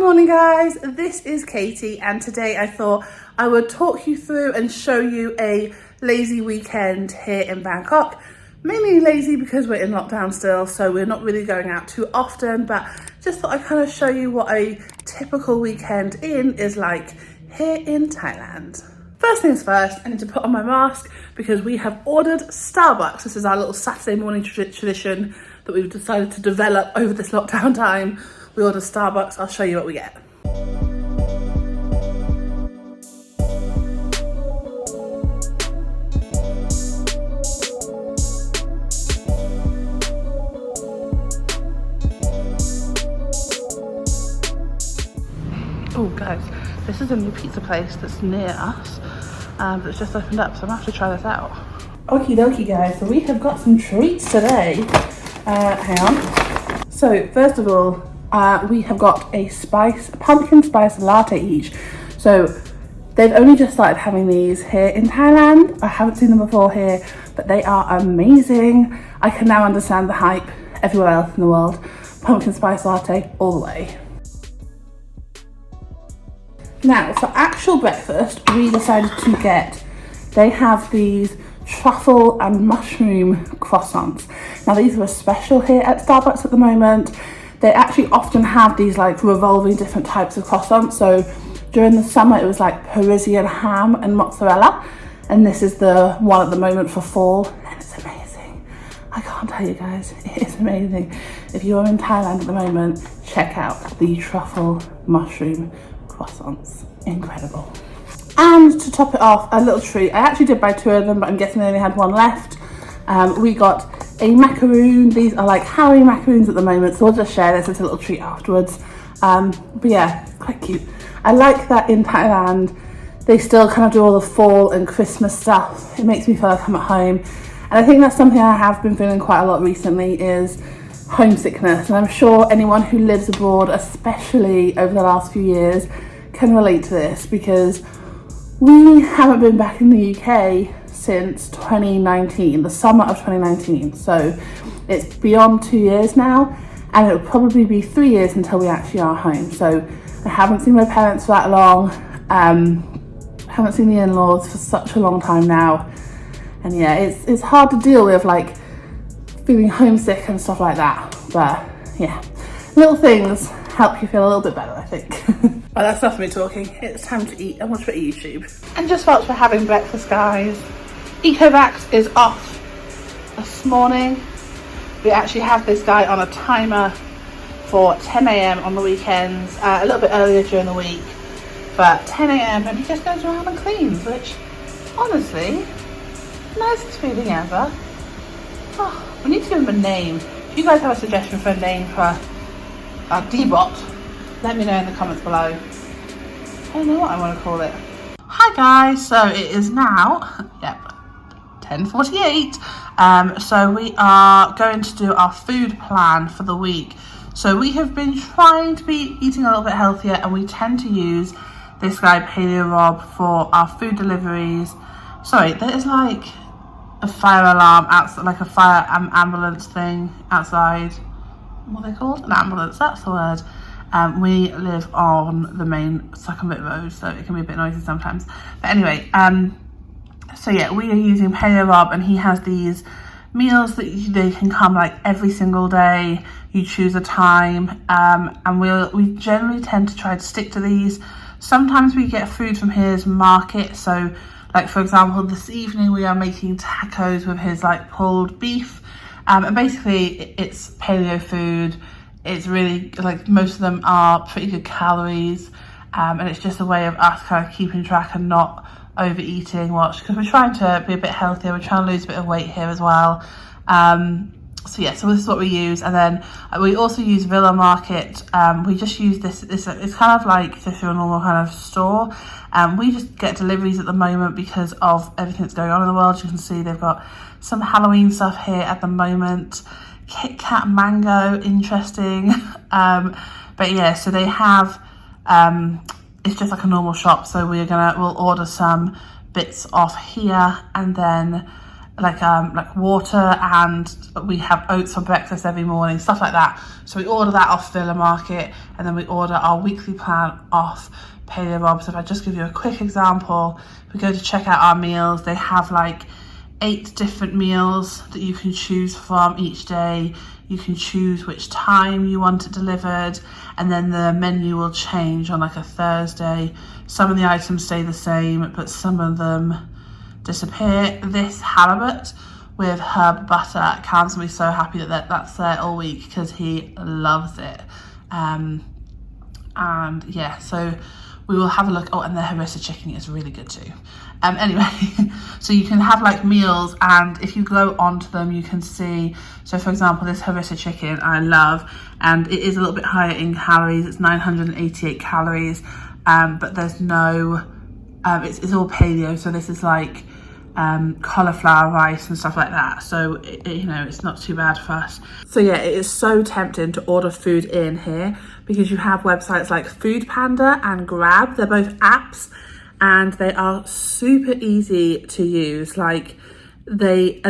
morning guys, this is Katie and today I thought I would talk you through and show you a lazy weekend here in Bangkok. Mainly lazy because we're in lockdown still, so we're not really going out too often, but just thought I'd kind of show you what a typical weekend is like here in Thailand. First things first, I need to put on my mask because we have ordered Starbucks. This is our little Saturday morning tradition that we've decided to develop over this lockdown time. We ordered Starbucks. I'll show you what we get. Oh guys, this is a new pizza place that's near us. That's just opened up, so I'm gonna have to try this out. Okie dokie guys, so we have got some treats today. Hang on. So first of all, we have got a pumpkin spice latte each. So they've only just started having these here in Thailand. I haven't seen them before here, but they are amazing. I can now understand the hype everywhere else in the world. Pumpkin spice latte all the way. Now for actual breakfast, we decided to they have these truffle and mushroom croissants. Now these are a special here at Starbucks at the moment. They actually often have these like revolving different types of croissants. So during the summer it was like Parisian ham and mozzarella, and this is the one at the moment for fall, and it's amazing. I can't tell you guys, it is amazing. If you're in Thailand at the moment, check out the truffle mushroom croissants, incredible. And to top it off, a little treat. I actually did buy 2 of them, but I'm guessing they only had 1 left. We got a macaroon. These are like Harry macaroons at the moment, so we'll just share this as a little treat afterwards. But yeah, quite cute. I like that in Thailand they still kind of do all the fall and Christmas stuff. It makes me feel like I'm at home, and I think that's something I have been feeling quite a lot recently, is homesickness. And I'm sure anyone who lives abroad, especially over the last few years, can relate to this, because we haven't been back in the UK since 2019, the summer of 2019. So it's beyond 2 years now, and it'll probably be 3 years until we actually are home. So I haven't seen my parents for that long. Haven't seen the in-laws for such a long time now. And yeah, it's hard to deal with, like feeling homesick and stuff like that. But yeah, little things help you feel a little bit better, I think. Well, that's enough of me talking. It's time to eat and watch a bit of YouTube. And just whilst we're having breakfast, guys, Ecovacs is off this morning. We actually have this guy on a timer for 10 AM on the weekends, a little bit earlier during the week, but 10 AM, and he just goes around and cleans, which honestly, nicest feeling ever. Oh, we need to give him a name. If you guys have a suggestion for a name for our D-bot, let me know in the comments below. I don't know what I want to call it. Hi guys, so it is now, 10:48. So we are going to do our food plan for the week. So we have been trying to be eating a little bit healthier, and we tend to use this guy Paleo Rob for our food deliveries. Sorry, there is like a fire alarm outside, like a fire ambulance thing outside. What are they called? An ambulance, that's the word. We live on the main Sukhumvit road, so it can be a bit noisy sometimes. But anyway, so yeah, we are using Paleo Rob, and he has these meals that they can come like every single day. You choose a time, and we generally tend to try to stick to these. Sometimes we get food from his market, so like for example this evening we are making tacos with his like pulled beef, and basically it's paleo food. It's really like, most of them are pretty good calories, and it's just a way of us kind of keeping track and not overeating, because we're trying to be a bit healthier. We're trying to lose a bit of weight here as well. So yeah, so this is what we use. And then we also use Villa Market. We just use this, it's kind of like just your normal kind of store. We just get deliveries at the moment because of everything that's going on in the world. You can see they've got some Halloween stuff here at the moment. Kit Kat mango, interesting. But yeah, so they have, it's just like a normal shop. So we'll order some bits off here, and then like water, and we have oats for breakfast every morning, stuff like that. So we order that off Villa Market, and then we order our weekly plan off Paleo Rob. So if I just give you a quick example, we go to check out our meals. They have like 8 different meals that you can choose from each day. You can choose which time you want it delivered, and then the menu will change on like a Thursday. Some of the items stay the same, but some of them disappear. This halibut with herb butter, Cam's gonna be so happy that that's there all week because he loves it. And yeah, so we will have a look. Oh, and the harissa chicken is really good too. Anyway, so you can have like meals, and if you go onto them you can see, so for example, this harissa chicken I love, and it is a little bit higher in calories. It's 988 calories, but there's no it's all paleo, so this is like cauliflower rice and stuff like that, so you know, it's not too bad for us. So yeah, it is so tempting to order food in here because you have websites like Food Panda and Grab. They're both apps, and they are super easy to use. Like the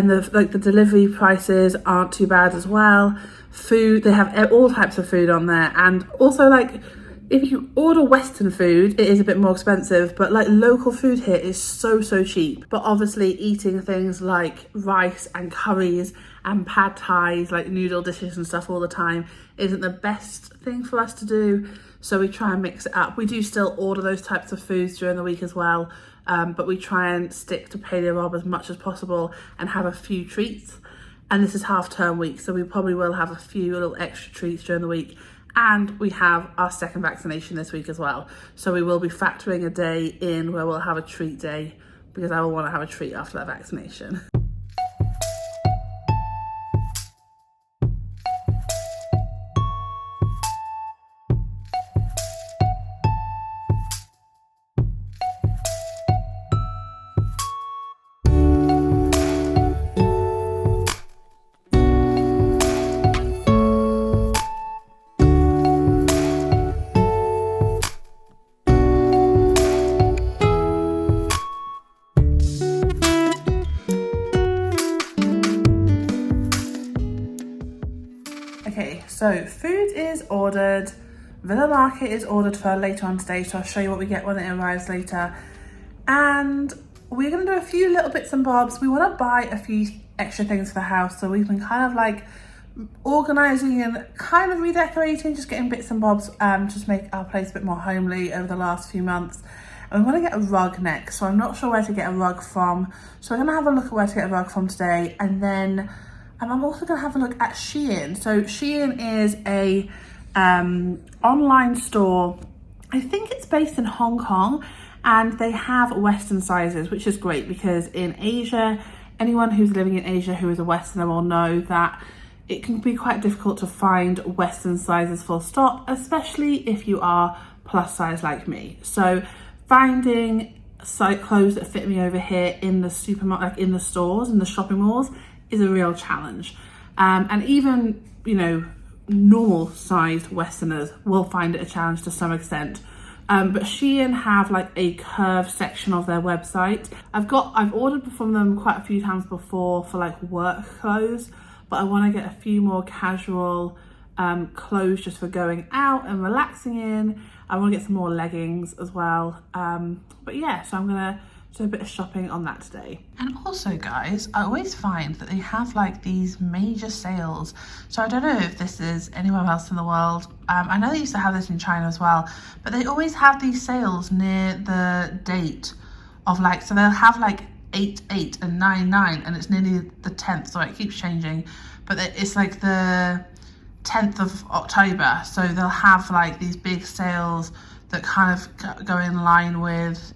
delivery prices aren't too bad as well. Food, they have all types of food on there, and also like if you order Western food, it is a bit more expensive, but like local food here is so cheap. But obviously eating things like rice and curries and pad thais, like noodle dishes and stuff all the time, isn't the best thing for us to do. So we try and mix it up. We do still order those types of foods during the week as well, but we try and stick to Paleo Rob as much as possible and have a few treats. And this is half-term week, so we probably will have a few little extra treats during the week. And we have our second vaccination this week as well. So we will be factoring a day in where we'll have a treat day, because I will want to have a treat after that vaccination. Okay, so food is ordered. Villa Market is ordered for later on today, so I'll show you what we get when it arrives later. And we're gonna do a few little bits and bobs. We wanna buy a few extra things for the house, so we've been kind of like organising and kind of redecorating, just getting bits and bobs just to make our place a bit more homely over the last few months. And we want to get a rug next, so I'm not sure where to get a rug from. So we're gonna have a look at where to get a rug from today, and then I'm also going to have a look at Shein. So Shein is a online store. I think it's based in Hong Kong, and they have Western sizes, which is great because in Asia, anyone who's living in Asia who is a Westerner will know that it can be quite difficult to find Western sizes full stop, especially if you are plus size like me. So finding clothes that fit me over here in the supermarket, like in the stores, in the shopping malls, is a real challenge. And even, you know, normal sized Westerners will find it a challenge to some extent. But Shein have like a curved section of their website. I've ordered from them quite a few times before for like work clothes, but I want to get a few more casual clothes just for going out and relaxing in. I want to get some more leggings as well. But yeah, so I'm gonna do a bit of shopping on that today. And also guys, I always find that they have like these major sales. So I don't know if this is anywhere else in the world. I know they used to have this in China as well, but they always have these sales near the date of like, so they'll have like 8/8 and 9/9, and it's nearly the 10th, so it keeps changing, but it's like the 10th of October. So they'll have like these big sales that kind of go in line with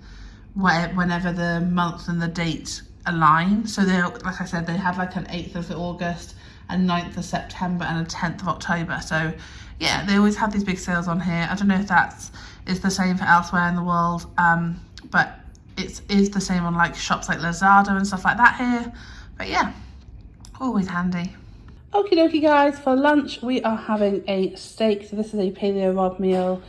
whenever the month and the date align. So they, like I said, they have like an 8th of August, a 9th of September, and a 10th of October. So yeah, they always have these big sales on here. I don't know if is the same for elsewhere in the world, but it is the same on like shops like Lazada and stuff like that here. But yeah, always handy. Okie dokie guys, for lunch we are having a steak. So this is a Paleo Rob meal,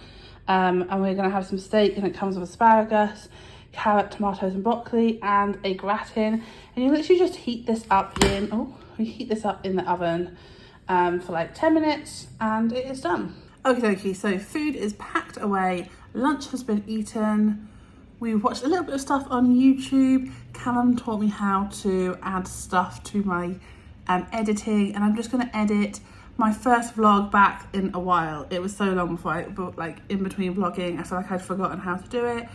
and we're gonna have some steak, and it comes with asparagus, carrot, tomatoes and broccoli, and a gratin. And you literally just heat this up in the oven for like 10 minutes and it is done. Okay, so food is packed away, lunch has been eaten. We watched a little bit of stuff on YouTube. Callum taught me how to add stuff to my editing, and I'm just going to edit my first vlog back in a while. It was so long before in between vlogging, I feel like I'd forgotten how to do it.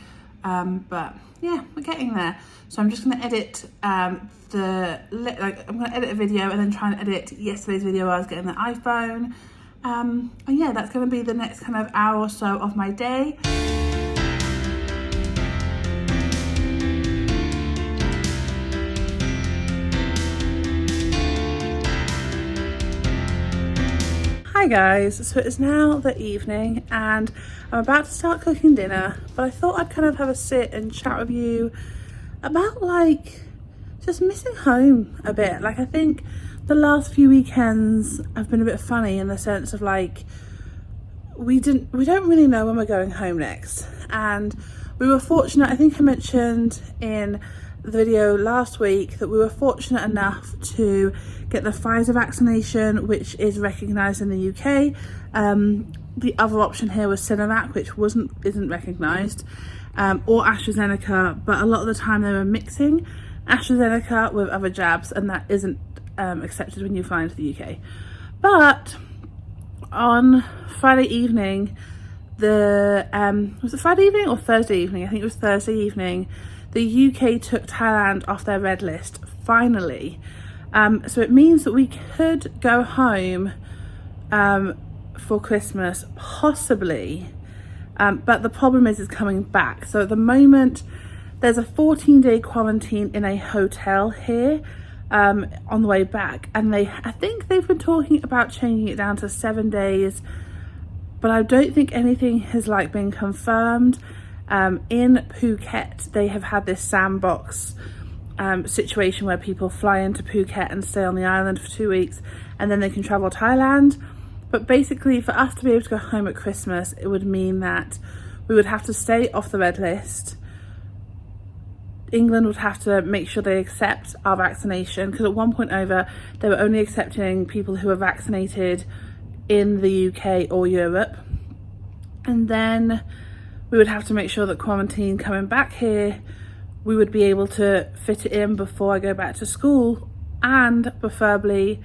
But yeah, we're getting there. So I'm just going to edit I'm going to edit a video and then try and edit yesterday's video while I was getting the iPhone. And yeah, that's going to be the next kind of hour or so of my day. Hi guys, so it's now the evening and I'm about to start cooking dinner, but I thought I'd kind of have a sit and chat with you about just missing home a bit. I think the last few weekends have been a bit funny in the sense of we don't really know when we're going home next, and we were fortunate. I think I mentioned in the video last week that we were fortunate enough to get the Pfizer vaccination, which is recognised in the UK. The other option here was Sinovac, which isn't recognised, or AstraZeneca, but a lot of the time they were mixing AstraZeneca with other jabs, and that isn't accepted when you fly into the UK. But on Friday evening, was it Friday evening or Thursday evening? I think it was Thursday evening. The UK took Thailand off their red list, finally. So it means that we could go home for Christmas, possibly. But the problem is coming back. So at the moment, there's a 14-day quarantine in a hotel here on the way back. And I think they've been talking about changing it down to 7 days. But I don't think anything has been confirmed. In Phuket, they have had this sandbox situation where people fly into Phuket and stay on the island for 2 weeks and then they can travel Thailand. But basically, for us to be able to go home at Christmas, it would mean that we would have to stay off the red list. England would have to make sure they accept our vaccination, because at one point over, they were only accepting people who were vaccinated in the UK or Europe. And then we would have to make sure that quarantine coming back here, we would be able to fit it in before I go back to school, and preferably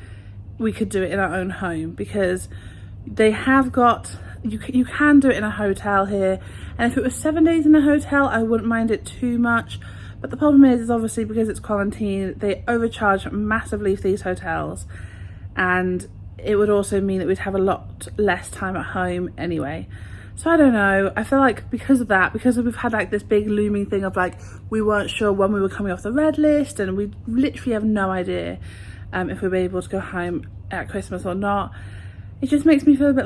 we could do it in our own home, because they have got, you can do it in a hotel here, and if it was 7 days in a hotel I wouldn't mind it too much. But the problem is obviously because it's quarantine, they overcharge massively for these hotels, and it would also mean that we'd have a lot less time at home anyway. So I don't know, I feel like because of that, because we've had this big looming thing of we weren't sure when we were coming off the red list, and we literally have no idea if we'll be able to go home at Christmas or not. It just makes me feel a bit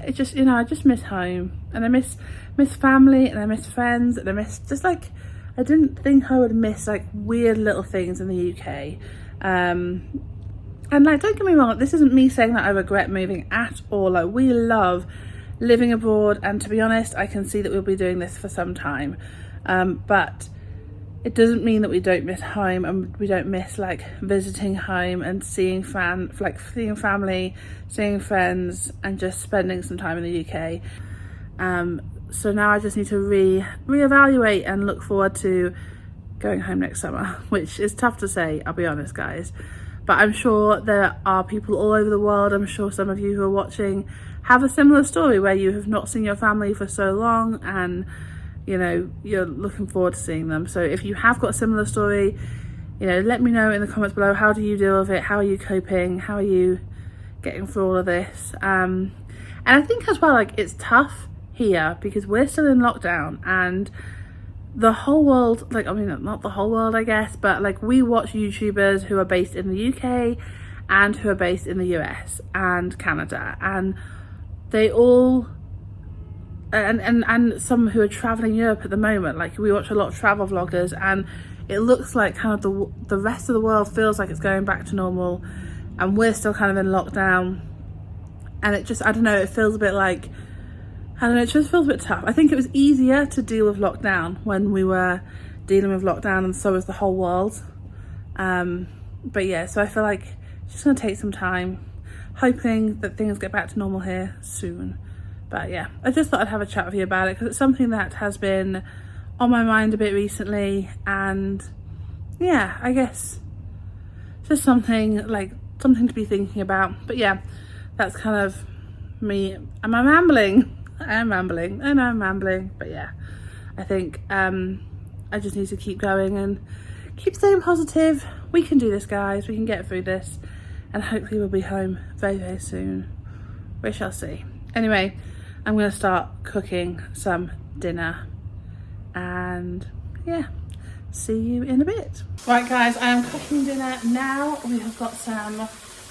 it just, I just miss home, and I miss family, and I miss friends, and I miss just I didn't think I would miss weird little things in the UK. And don't get me wrong, this isn't me saying that I regret moving at all. We love living abroad, and to be honest, I can see that we'll be doing this for some time. But it doesn't mean that we don't miss home, and we don't miss visiting home and seeing seeing family, seeing friends, and just spending some time in the UK. So now I just need to reevaluate and look forward to going home next summer, which is tough to say, I'll be honest guys. But I'm sure there are people all over the world, I'm sure some of you who are watching have a similar story where you have not seen your family for so long, and you're looking forward to seeing them. So if you have got a similar story, let me know in the comments below. How do you deal with it? How are you coping? How are you getting through all of this? And I think as well, it's tough here because we're still in lockdown, and the whole world, not the whole world I guess, but we watch YouTubers who are based in the UK and who are based in the US and Canada, and they all and some who are traveling Europe at the moment. We watch a lot of travel vloggers, and it looks like kind of the rest of the world feels like it's going back to normal, and we're still kind of in lockdown. And it just, I don't know, it feels a bit I don't know, it just feels a bit tough. I think it was easier to deal with lockdown when we were dealing with lockdown, and so was the whole world. But yeah, so I feel like it's just gonna take some time, hoping that things get back to normal here soon. But yeah, I just thought I'd have a chat with you about it because it's something that has been on my mind a bit recently, and yeah, I guess just something to be thinking about. But yeah, that's kind of me. Am I rambling? I am rambling. I know I'm rambling, but yeah, I think I just need to keep going and keep staying positive. We can do this, guys. We can get through this, and hopefully we'll be home very, very soon. We shall see. Anyway, I'm gonna start cooking some dinner, and yeah, see you in a bit. Right guys, I am cooking dinner now. We have got some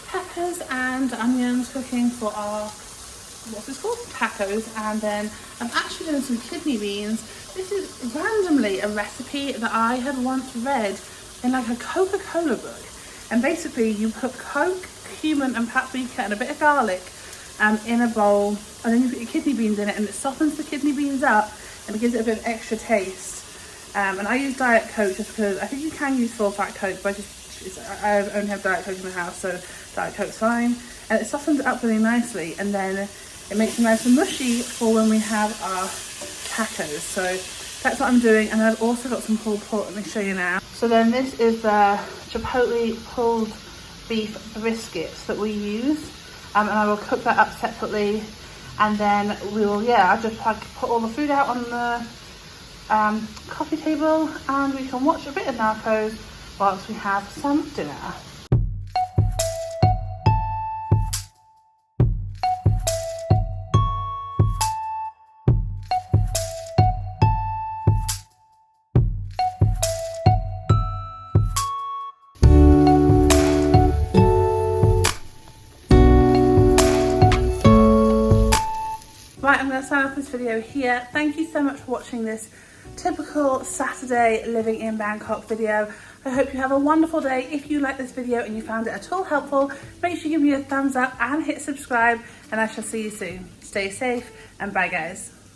peppers and onions cooking for our, what's this called? Tacos. And then I'm actually doing some kidney beans. This is randomly a recipe that I had once read in like a Coca-Cola book. And basically you put Coke, cumin and paprika and a bit of garlic in a bowl, and then you put your kidney beans in it, and it softens the kidney beans up and it gives it a bit of extra taste. And I use Diet Coke just because I think you can use full fat Coke, but I only have Diet Coke in the house, so Diet Coke's fine. And it softens it up really nicely, and then it makes it nice and mushy for when we have our tacos. So that's what I'm doing. And I've also got some pulled pork. Let me show you now. So then this is the chipotle pulled beef briskets that we use. And I will cook that up separately. And then we will, yeah, I'll just put all the food out on the coffee table, and we can watch a bit of Narcos whilst we have some dinner. Right, I'm going to sign off this video here. Thank you so much for watching this typical Saturday living in Bangkok video. I hope you have a wonderful day. If you like this video and you found it at all helpful, make sure you give me a thumbs up and hit subscribe, and I shall see you soon. Stay safe and bye guys.